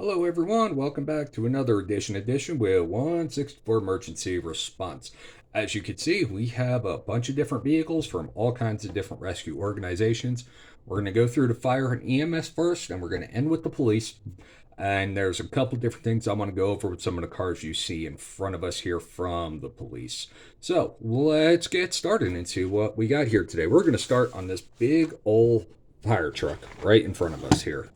Hello, everyone. Welcome back to another edition with 164 Emergency Response. As you can see, we have a bunch of different vehicles from all kinds of different rescue organizations. We're going to go through the fire and EMS first, and we're going to end with the police. And there's a couple different things I want to go over with some of the cars you see in front of us here from the police. So let's get started into what we got here today. We're going to start on this big old fire truck right in front of us here,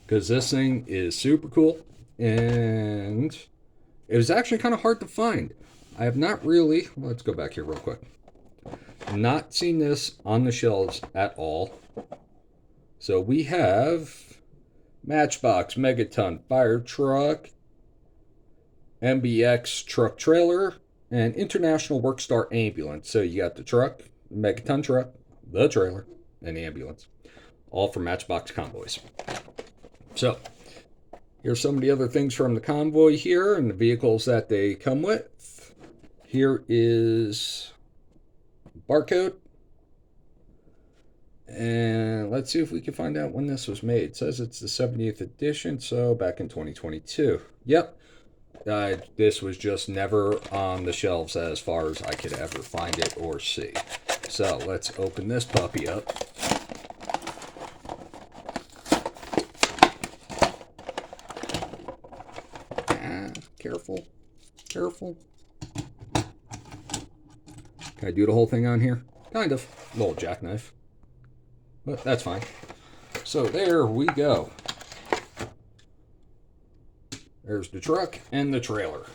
because this thing is super cool and it was actually kind of hard to find. I have not really, let's go back here real quick, not seen this on the shelves at all. So we have Matchbox Megaton Fire Truck, MBX Truck Trailer, and International Workstar Ambulance. So you got the truck, the Megaton truck, the trailer, and the ambulance, all from Matchbox Convoys. So, here's some of the other things from the convoy here and the vehicles that they come with. Here is barcode. And let's see if we can find out when this was made. It says it's the 70th edition, so back in 2022. Yep. This was just never on the shelves as far as I could ever find it or see. So, let's open this puppy up. Careful. Careful. Can I do the whole thing on here? Kind of. A little jackknife. But that's fine. So there we go. There's the truck and the trailer.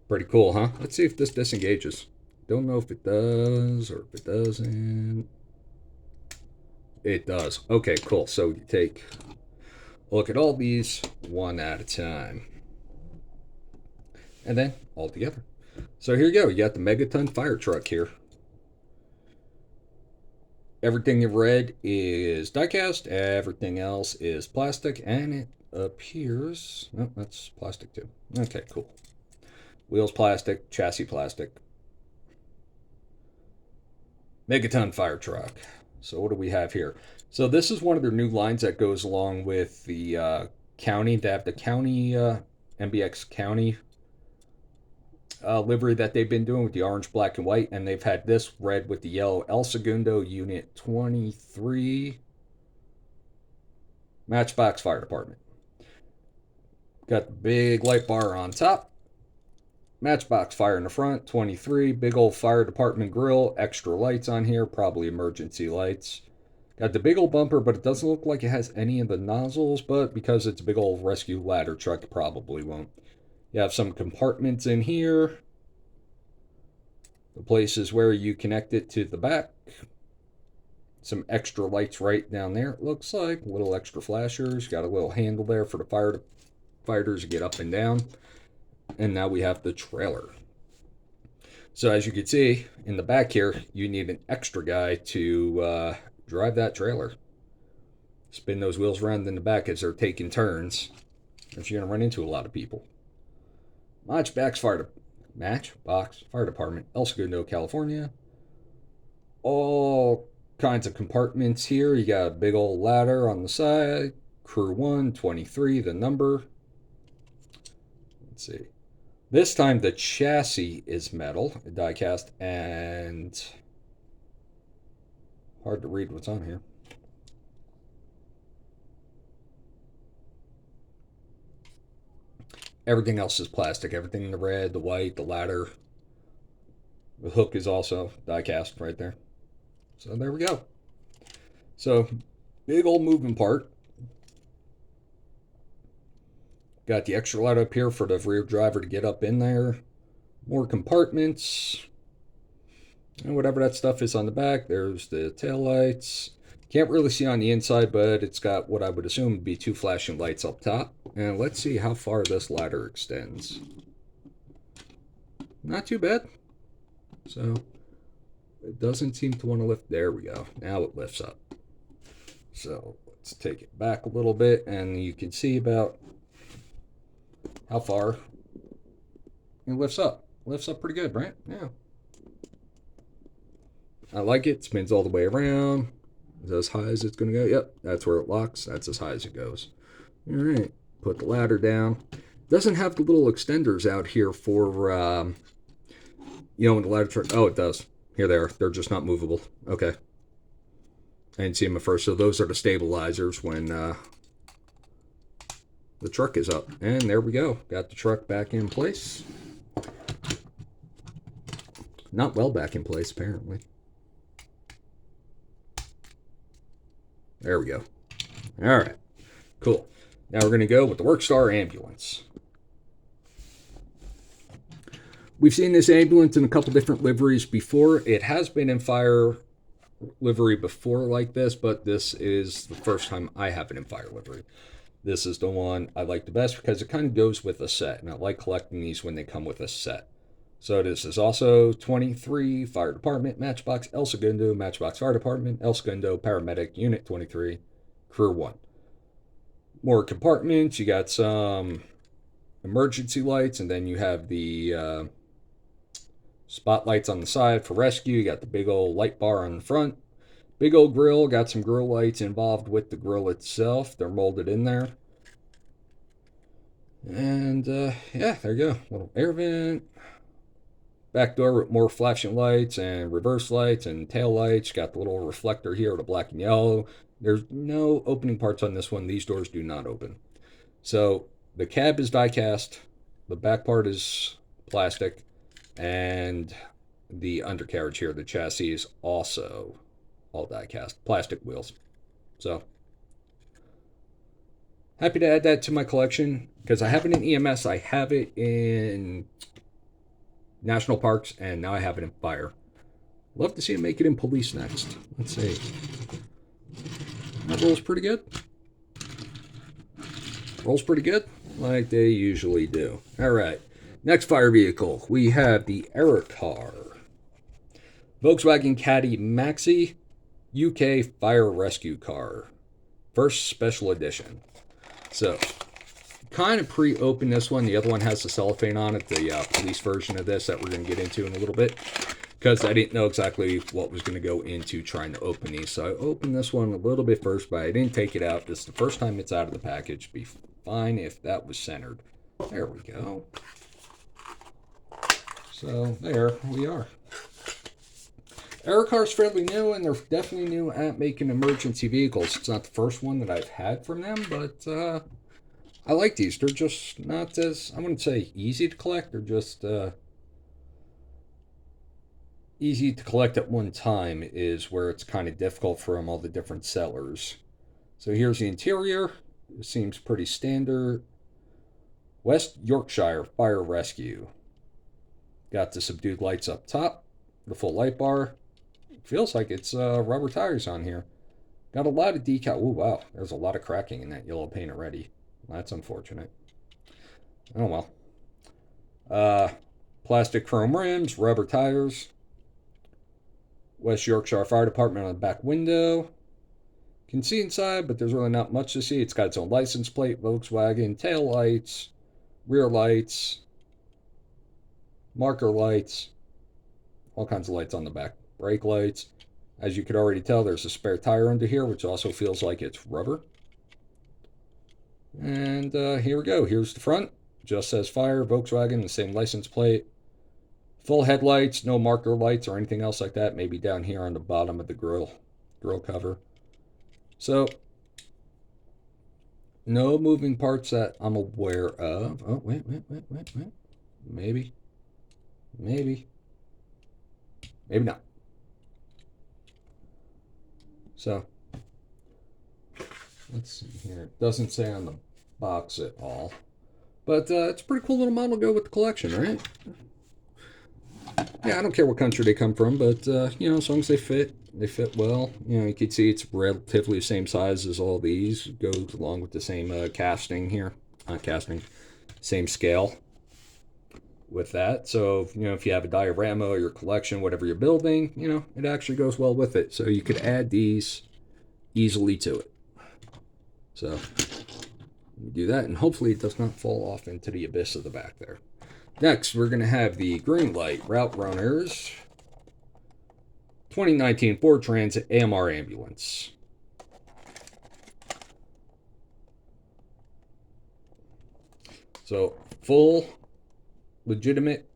Pretty cool, huh? Let's see if this disengages. Don't know if it does or if it doesn't. It does. Okay, cool. So you take a look at all these one at a time. And then all together. So here you go. You got the Megaton fire truck here. Everything you've read is diecast. Everything else is plastic. And it appears... Oh, that's plastic too. Okay, cool. Wheels plastic. Chassis plastic. Megaton fire truck. So what do we have here? So this is one of their new lines that goes along with the county. They have the county, MBX county livery that they've been doing with the orange, black, and white, and they've had this red with the yellow. El Segundo Unit 23, Matchbox Fire Department. Got the big light bar on top. Matchbox Fire in the front, 23, big old fire department grill, extra lights on here, probably emergency lights. Got the big old bumper, but it doesn't look like it has any of the nozzles, but because it's a big old rescue ladder truck, it probably won't. You have some compartments in here. The places where you connect it to the back. Some extra lights right down there, it looks like. Little extra flashers. Got a little handle there for the firefighters to get up and down. And now we have the trailer. So as you can see, in the back here, you need an extra guy to drive that trailer. Spin those wheels around in the back as they're taking turns. If you're going to run into a lot of people. Matchbox Fire Department, El Segundo, California. All kinds of compartments here. You got a big old ladder on the side. Crew 1, 23, the number. Let's see. This time the chassis is metal, die-cast, and hard to read what's on here. Everything else is plastic. Everything in the red, the white, the ladder. The hook is also die-cast right there. So there we go. So, big old moving part. Got the extra light up here for the rear driver to get up in there. More compartments. And whatever that stuff is on the back. There's the tail lights. Can't really see on the inside, but it's got what I would assume would be 2 flashing lights up top. And let's see how far this ladder extends. Not too bad. So, it doesn't seem to want to lift. There we go. Now it lifts up. So, let's take it back a little bit, and you can see about how far it lifts up. Lifts up pretty good, right? Yeah. I like it. Spins all the way around. Is that as high as it's going to go? Yep, that's where it locks. That's as high as it goes. All right, put the ladder down. Doesn't have the little extenders out here for, when the ladder truck. Oh, it does. Here they are. They're just not movable. Okay. I didn't see them at first. So those are the stabilizers when the truck is up. And there we go. Got the truck back in place. Not well back in place, apparently. There we go. All right. Cool. Now we're going to go with the Workstar ambulance. We've seen this ambulance in a couple different liveries before. It has been in fire livery before like this, but this is the first time I have it in fire livery. This is the one I like the best because it kind of goes with a set, and I like collecting these when they come with a set. So this is also 23, Fire Department, Matchbox, El Segundo, Matchbox Fire Department, El Segundo, Paramedic, Unit 23, Crew 1. More compartments, you got some emergency lights, and then you have the spotlights on the side for rescue. You got the big old light bar on the front. Big old grill, got some grill lights involved with the grill itself. They're molded in there. And yeah, there you go. Little air vent. Back door with more flashing lights and reverse lights and tail lights. Got the little reflector here, the black and yellow. There's no opening parts on this one. These doors do not open. So the cab is die-cast. The back part is plastic. And the undercarriage here, the chassis, is also all die-cast. Plastic wheels. So happy to add that to my collection because I have it in EMS. I have it in National Parks, and now I have it in fire. Love to see it make it in police next. Let's see. That rolls pretty good. Rolls pretty good, like they usually do. All right. Next fire vehicle, we have the Aerocar. Volkswagen Caddy Maxi UK Fire Rescue Car. First Special Edition. So, kind of pre-opened this one. The other one has the cellophane on it, the police version of this that we're going to get into in a little bit. Because I didn't know exactly what was going to go into trying to open these. So I opened this one a little bit first, but I didn't take it out. This is the first time it's out of the package. Be fine if that was centered. There we go. So there we are. Aerocar's fairly new, and they're definitely new at making emergency vehicles. It's not the first one that I've had from them, but I like these. They're just not as, I wouldn't say easy to collect. They're just easy to collect at one time is where it's kind of difficult from all the different sellers. So here's the interior. It seems pretty standard. West Yorkshire Fire Rescue. Got the subdued lights up top. The full light bar. Feels like it's rubber tires on here. Got a lot of decal. Oh, wow. There's a lot of cracking in that yellow paint already. That's unfortunate. Oh, well. Plastic chrome rims, rubber tires. West Yorkshire Fire Department on the back window. Can see inside, but there's really not much to see. It's got its own license plate, Volkswagen, tail lights, rear lights, marker lights, all kinds of lights on the back. Brake lights. As you could already tell, there's a spare tire under here, which also feels like it's rubber. And here we go. Here's the front. Just says fire, Volkswagen, the same license plate. Full headlights, no marker lights or anything else like that. Maybe down here on the bottom of the grill cover. So, no moving parts that I'm aware of. Oh, wait. Maybe not. So, let's see here. It doesn't say on the box at all. But it's a pretty cool little model to go with the collection, right? Yeah, I don't care what country they come from, but, as long as they fit well. You can see it's relatively the same size as all these. It goes along with the same casting here. Not casting, same scale with that. So, if you have a diorama or your collection, whatever you're building, it actually goes well with it. So you could add these easily to it. So, do that, and hopefully it does not fall off into the abyss of the back there. Next, we're going to have the Greenlight Route Runners 2019 Ford Transit AMR ambulance. So full, legitimate,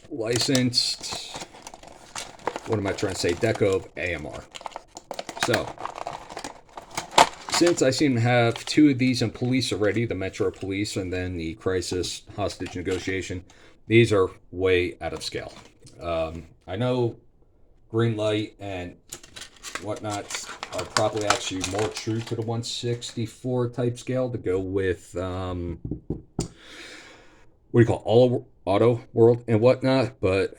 licensed, what am I trying to say, deco of AMR. So, since I seem to have two of these in police already, the Metro Police and then the Crisis Hostage Negotiation, these are way out of scale. I know Greenlight and whatnot are probably actually more true to the 164 type scale to go with what do you call all auto world and whatnot, but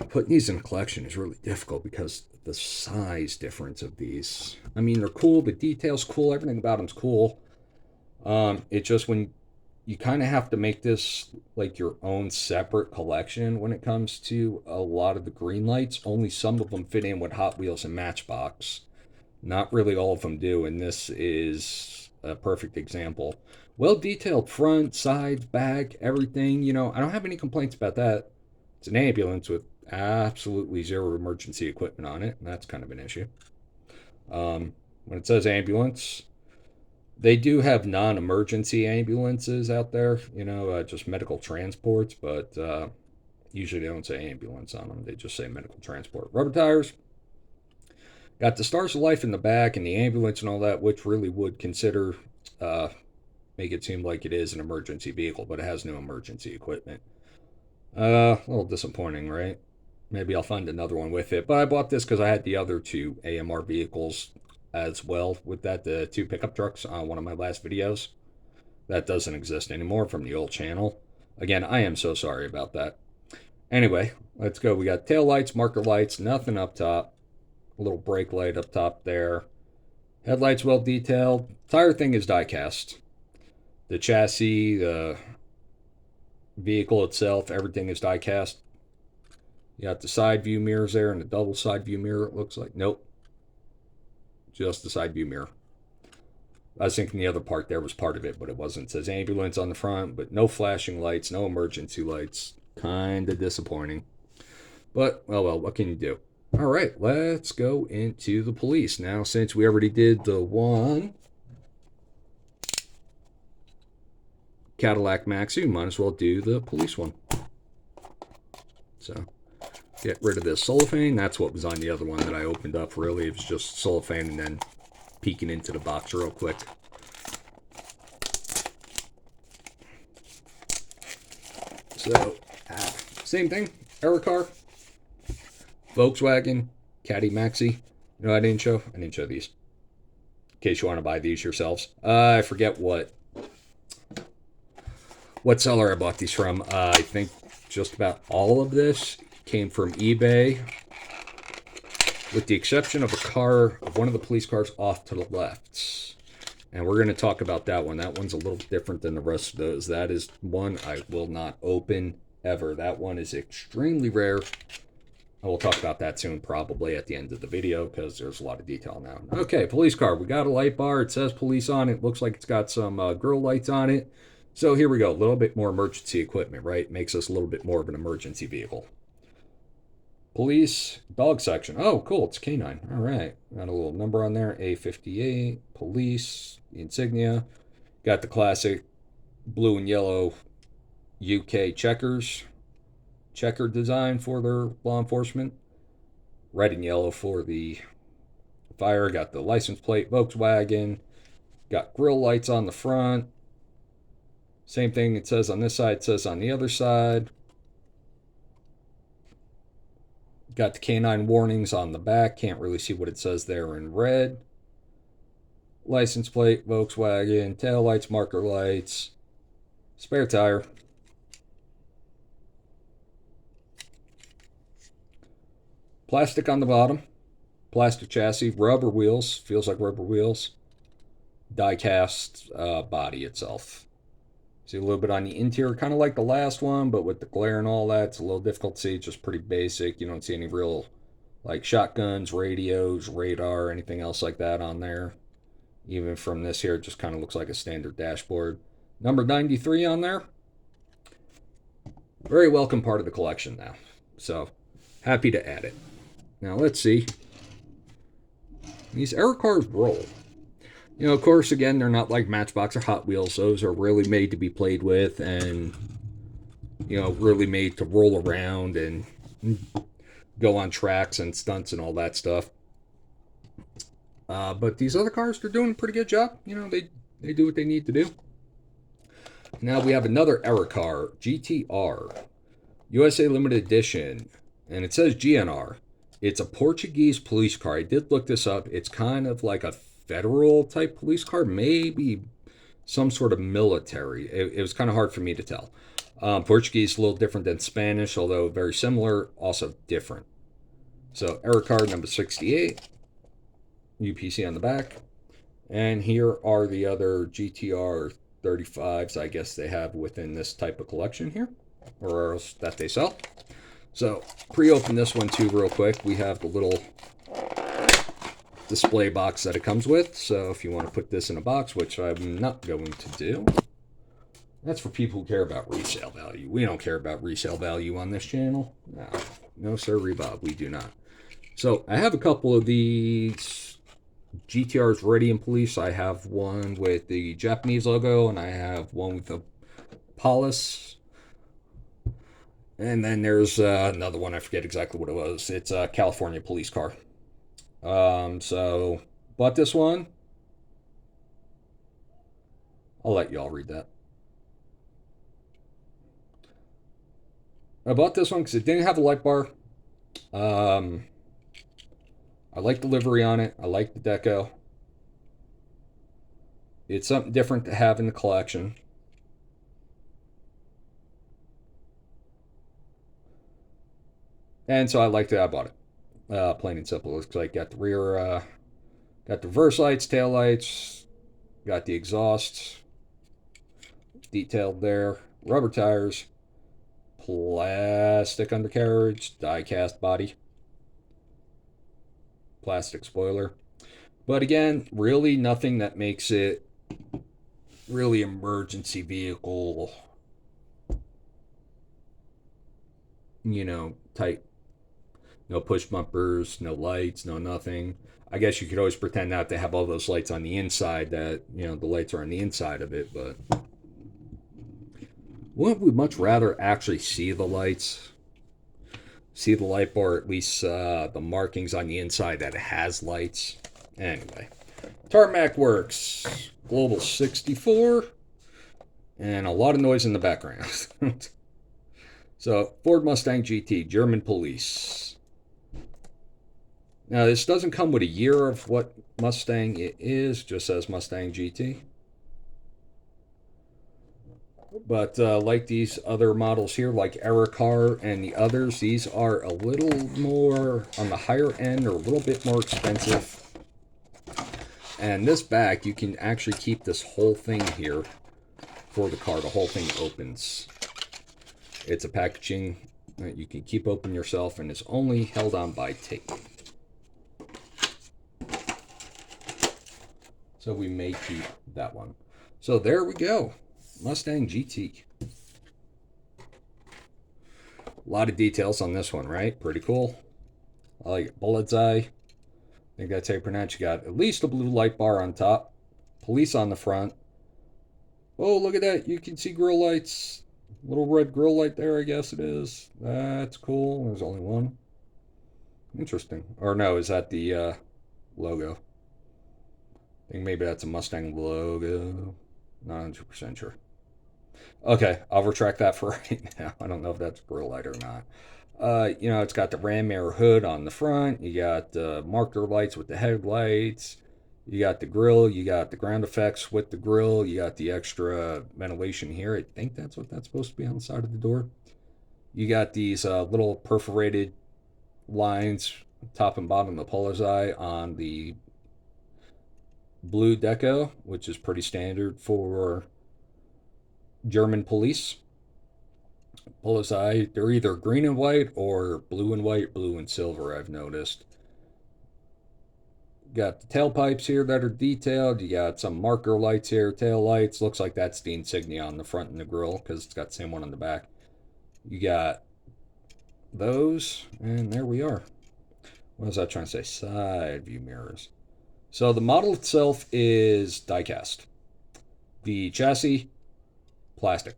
putting these in a collection is really difficult because the size difference of these. I mean, they're cool, the details cool, everything about them's cool. It's just when you kind of have to make this like your own separate collection when it comes to a lot of the green lights. Only some of them fit in with Hot Wheels and Matchbox. Not really all of them do, and this is a perfect example. Well detailed front, sides, back, everything. You know, I don't have any complaints about that. It's an ambulance with absolutely zero emergency equipment on it, and that's kind of an issue. When it says ambulance, they do have non-emergency ambulances out there, you know, just medical transports, but usually they don't say ambulance on them. They just say medical transport. Rubber tires. Got the Stars of Life in the back and the ambulance and all that, which really would consider make it seem like it is an emergency vehicle, but it has no emergency equipment. A little disappointing, right? Maybe I'll find another one with it. But I bought this because I had the other two AMR vehicles as well with that, the two pickup trucks on one of my last videos. That doesn't exist anymore from the old channel. Again, I am so sorry about that. Anyway, let's go. We got tail lights, marker lights, nothing up top. A little brake light up top there. Headlights well detailed. Tire thing is diecast. The chassis, the vehicle itself, everything is diecast. You got the side view mirrors there and the double side view mirror, it looks like. Nope. Just the side view mirror. I was thinking the other part there was part of it, but it wasn't. It says ambulance on the front, but no flashing lights, no emergency lights. Kind of disappointing. But, well, what can you do? All right, let's go into the police. Now, since we already did the one Cadillac Maxi, might as well do the police one. So, get rid of this cellophane. That's what was on the other one that I opened up, really. It was just cellophane and then peeking into the box real quick. So, same thing. Error car. Volkswagen. Caddy Maxi. You know I didn't show? I didn't show these. In case you want to buy these yourselves. I forget what seller I bought these from. I think just about all of this came from eBay, with the exception of one of the police cars off to the left. And we're going to talk about that one. That one's a little different than the rest of those. That is one I will not open ever. That one is extremely rare. I will talk about that soon, probably at the end of the video, because there's a lot of detail now. Okay, police car. We got a light bar. It says police on it. Looks like it's got some grill lights on it. So here we go. A little bit more emergency equipment, right? Makes us a little bit more of an emergency vehicle. Police dog section. Oh, cool. It's canine. All right. Got a little number on there. A58. Police. The insignia. Got the classic blue and yellow UK checkers. Checker design for their law enforcement. Red and yellow for the fire. Got the license plate. Volkswagen. Got grill lights on the front. Same thing it says on this side, it says on the other side. Got the canine warnings on the back. Can't really see what it says there in red. License plate, Volkswagen, tail lights, marker lights, spare tire. Plastic on the bottom. Plastic chassis, rubber wheels, feels like rubber wheels. Die-cast body itself. See a little bit on the interior, kind of like the last one, but with the glare and all that, it's a little difficult to see. It's just pretty basic. You don't see any real, like, shotguns, radios, radar, anything else like that on there. Even from this here, it just kind of looks like a standard dashboard. Number 93 on there. Very welcome part of the collection now. So happy to add it. Now let's see. These error cars roll. You know, of course, again, they're not like Matchbox or Hot Wheels. Those are really made to be played with and, you know, really made to roll around and go on tracks and stunts and all that stuff. But these other cars, they're doing a pretty good job. You know, they do what they need to do. Now we have another error car, GTR, USA Limited Edition, and it says GNR. It's a Portuguese police car. I did look this up. It's kind of like a federal type police car, maybe some sort of military. It was kind of hard for me to tell. Portuguese is a little different than Spanish, although very similar, also different. So error card number 68, UPC on the back. And here are the other GTR 35s I guess they have within this type of collection here, or else that they sell. So pre-open this one too real quick. We have the little display box that it comes with. So if you want to put this in a box, which I'm not going to do, that's for people who care about resale value. We don't care about resale value on this channel. No sir, Bob, we do not. So I have a couple of these GTRs ready in police. I have one with the Japanese logo, and I have one with the Polis. And then there's another one, I forget exactly what it was. It's a California police car. So bought this one. I'll let y'all read that. I bought this one because it didn't have a light bar. I like the livery on it. I like the deco. It's something different to have in the collection. And so I liked it. I bought it. Plain and simple. Looks like got the rear, got the reverse lights, tail lights, got the exhaust detailed there, rubber tires, plastic undercarriage, die-cast body, plastic spoiler. But again, really nothing that makes it really emergency vehicle, you know, type. No push bumpers, no lights, no nothing. I guess you could always pretend not to have all those lights on the inside, that, you know, the lights are on the inside of it, but wouldn't we much rather actually see the lights? See the light bar, at least the markings on the inside that it has lights. Anyway, Tarmac Works, Global 64, and a lot of noise in the background. So, Ford Mustang GT, German police. Now, this doesn't come with a year of what Mustang it is, just says Mustang GT. But like these other models here, like Error Car and the others, these are a little more on the higher end, or a little bit more expensive. And this back, you can actually keep this whole thing here for the car. The whole thing opens. It's a packaging that you can keep open yourself, and it's only held on by tape. So we may keep that one. So there we go. Mustang GT. A lot of details on this one, right? Pretty cool. I like it. Bullseye. I think that's how you pronounce it. You got at least a blue light bar on top. Police on the front. Oh, look at that. You can see grill lights. Little red grill light there, I guess it is. That's cool. There's only one. Interesting. Or no, is that the logo? I think maybe that's a Mustang logo. Not 100% sure. Okay, I'll retract that for right now. I don't know if that's grill light or not. You know, it's got the ram air hood on the front. You got marker lights with the headlights. You got the grill. You got the ground effects with the grill. You got the extra ventilation here. I think that's what that's supposed to be on the side of the door. You got these little perforated lines, top and bottom of the bullseye on the blue deco, which is pretty standard for German police. Bullseye, they're either green and white or blue and white, blue and silver, I've noticed. Got the tailpipes here that are detailed. You got some marker lights here, tail lights. Looks like that's the insignia on the front and the grill, because it's got the same one on the back. You got those, and there we are. What was I trying to say? Side view mirrors. So the model itself is diecast. The chassis, plastic.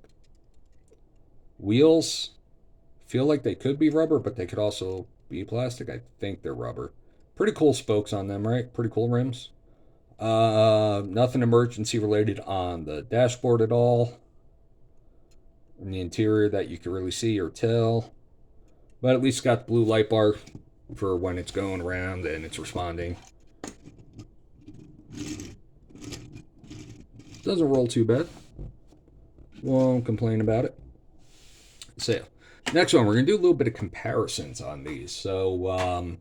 Wheels feel like they could be rubber, but they could also be plastic. I think they're rubber. Pretty cool spokes on them, right? Pretty cool rims. Nothing emergency related on the dashboard at all. In the interior that you can really see or tell. But at least got the blue light bar for when it's going around and it's responding. Doesn't roll too bad. Won't complain about it. So, next one, we're going to do a little bit of comparisons on these. So,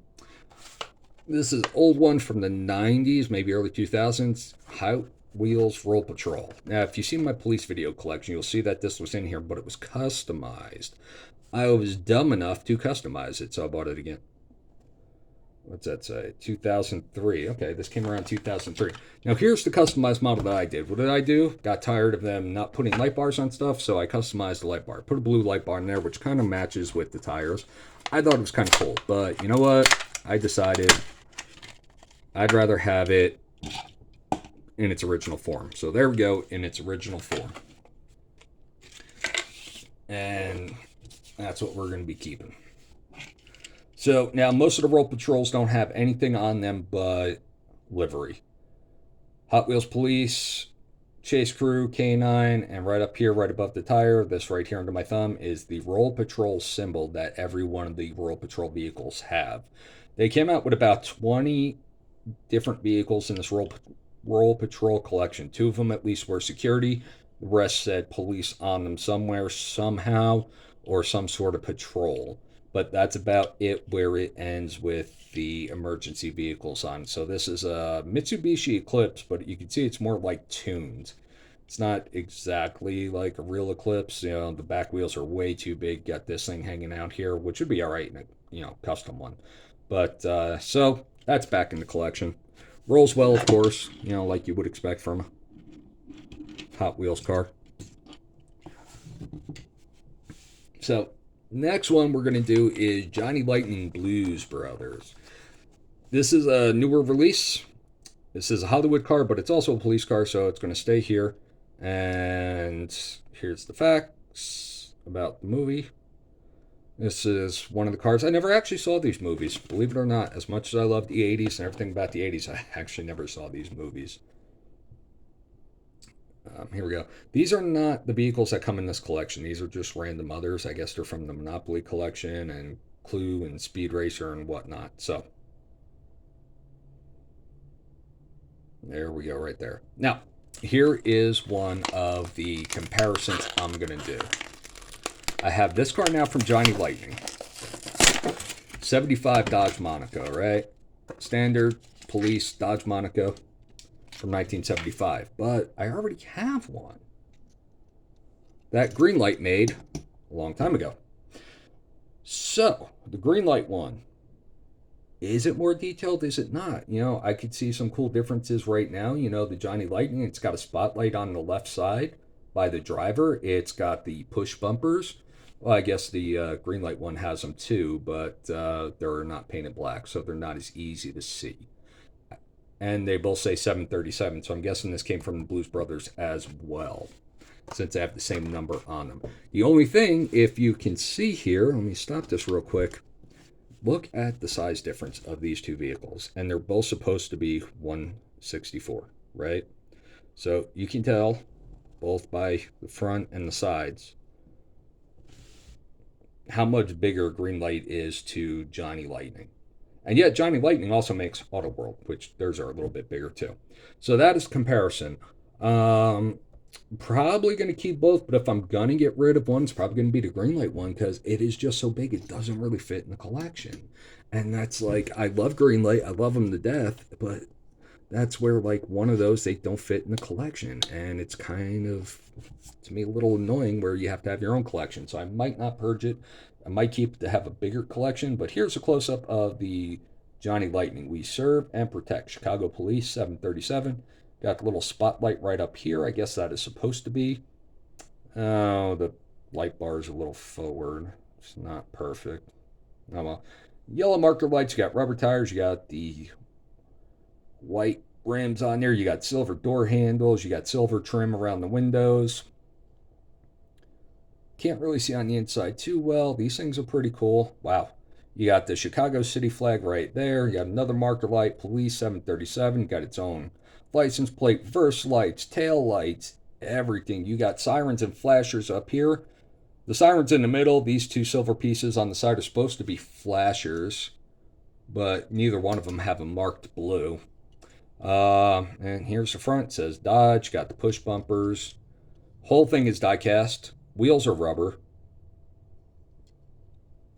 this is old one from the 90s, maybe early 2000s. Hot Wheels Roll Patrol. Now, if you see my police video collection, you'll see that this was in here, but it was customized. I was dumb enough to customize it, so I bought it again. What's that say? 2003. Okay, this came around 2003. Now, here's the customized model that I did. What did I do? Got tired of them not putting light bars on stuff, so I customized the light bar. Put a blue light bar in there, which kind of matches with the tires. I thought it was kind of cool, but you know what? I decided I'd rather have it in its original form. So there we go, in its original form. And that's what we're going to be keeping. So now most of the Roll Patrols don't have anything on them but livery. Hot Wheels Police, Chase Crew, K9, and right up here, right above the tire, this right here under my thumb, is the Roll Patrol symbol that every one of the Roll Patrol vehicles have. They came out with about 20 different vehicles in this Roll Patrol collection. 2 of them at least were security. The rest said police on them somewhere, somehow, or some sort of patrol. But that's about it where it ends with the emergency vehicles on. So this is a Mitsubishi Eclipse, but you can see it's more like tuned. It's not exactly like a real Eclipse. You know, the back wheels are way too big. Got this thing hanging out here, which would be all right in a custom one. But so that's back in the collection. Rolls well, of course, like you would expect from a Hot Wheels car. So next one we're going to do is Johnny Lightning Blues Brothers. This is a newer release. This is a Hollywood car, but it's also a police car, so it's going to stay here. And here's the facts about the movie. This is one of the cars. I never actually saw these movies, believe it or not. As much as I love the 80s and everything about the 80s, I actually never saw these movies. Here we go. These are not the vehicles that come in this collection. These are just random others. I guess they're from the Monopoly collection and Clue and Speed Racer and whatnot. So there we go right there. Now, here is one of the comparisons I'm going to do. I have this car now from Johnny Lightning. 75 Dodge Monaco, right? Standard police Dodge Monaco from 1975. But I already have one that Greenlight made a long time ago. So, the Greenlight one, is it more detailed? Is it not? I could see some cool differences right now. The Johnny Lightning, it's got a spotlight on the left side by the driver. It's got the push bumpers. Well, I guess the Greenlight one has them too, but they're not painted black, so they're not as easy to see. And they both say 737, so I'm guessing this came from the Blues Brothers as well, since they have the same number on them. The only thing, if you can see here, let me stop this real quick. Look at the size difference of these two vehicles, and they're both supposed to be 164, right? So you can tell, both by the front and the sides, how much bigger Greenlight is to Johnny Lightning. And yet Johnny Lightning also makes Auto World, which theirs are a little bit bigger too. So that is comparison. Probably going to keep both, but if I'm going to get rid of one, it's probably going to be the Greenlight one because it is just so big it doesn't really fit in the collection. And that's like, I love Greenlight, I love them to death, but that's where like one of those, they don't fit in the collection. And it's kind of, to me, a little annoying where you have to have your own collection. So I might not purge it. I might keep it to have a bigger collection, but here's a close-up of the Johnny Lightning. We serve and protect Chicago Police 737. Got the little spotlight right up here. I guess that is supposed to be. Oh, the light bar is a little forward. It's not perfect. Yellow marker lights. You got rubber tires. You got the white rims on there. You got silver door handles. You got silver trim around the windows. Can't really see on the inside too well. These things are pretty cool. Wow. You got the Chicago City flag right there. You got another marker light, police 737. You got its own license plate, verse lights, tail lights, everything. You got sirens and flashers up here. The sirens in the middle, these two silver pieces on the side are supposed to be flashers, but neither one of them have a marked blue. And here's the front. It says Dodge. Got the push bumpers. Whole thing is diecast. Wheels are rubber.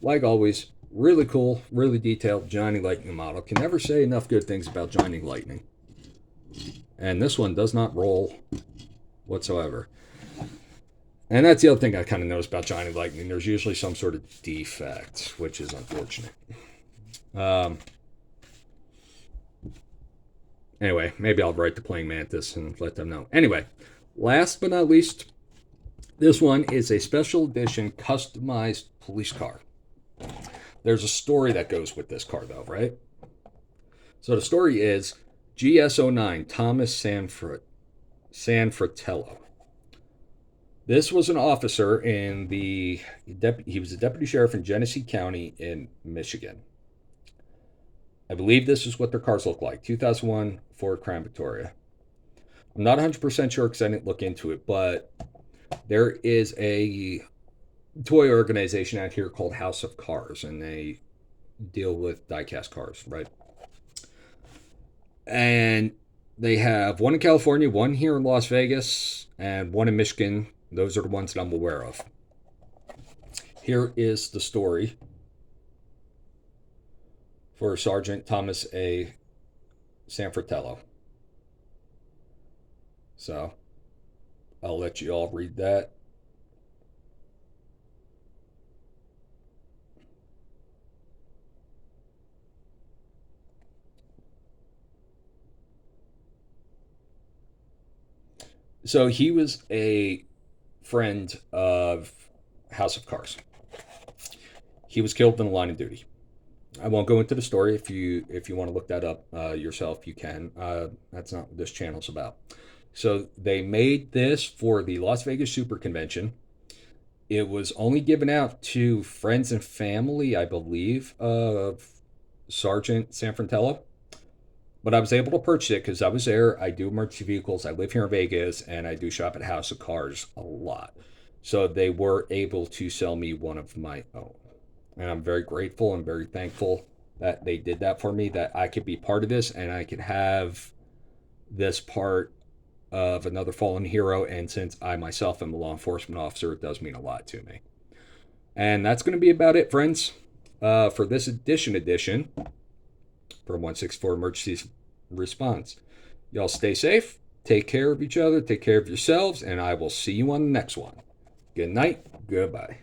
Like always, really cool, really detailed Johnny Lightning model. Can never say enough good things about Johnny Lightning. And this one does not roll whatsoever. And that's the other thing I kind of noticed about Johnny Lightning. There's usually some sort of defect, which is unfortunate. Anyway, maybe I'll write to Playing Mantis and let them know. Anyway, last but not least, this one is a special edition customized police car. There's a story that goes with this car, though, right? So the story is GS09 Thomas Sanfratello. This was an officer in he was a deputy sheriff in Genesee County in Michigan. I believe this is what their cars look like. 2001 Ford Crown Victoria. I'm not 100% sure because I didn't look into it, but there is a toy organization out here called House of Cars, and they deal with diecast cars, right? And they have one in California, one here in Las Vegas, and one in Michigan. Those are the ones that I'm aware of. Here is the story for Sergeant Thomas A. Sanfratello. So I'll let you all read that. So he was a friend of House of Cars. He was killed in the line of duty. I won't go into the story. If you want to look that up yourself, you can. That's not what this channel's about. So they made this for the Las Vegas Super Convention. It was only given out to friends and family, I believe, of Sergeant Sanfratello. But I was able to purchase it because I was there. I do emergency vehicles. I live here in Vegas, and I do shop at House of Cars a lot. So they were able to sell me one of my own. And I'm very grateful and very thankful that they did that for me, that I could be part of this and I could have this part of another fallen hero. And since I myself am a law enforcement officer, it does mean a lot to me. And that's going to be about it, friends, for this edition from 164 Emergency Response. Y'all stay safe, take care of each other, take care of yourselves, and I will see you on the next one. Good night, goodbye.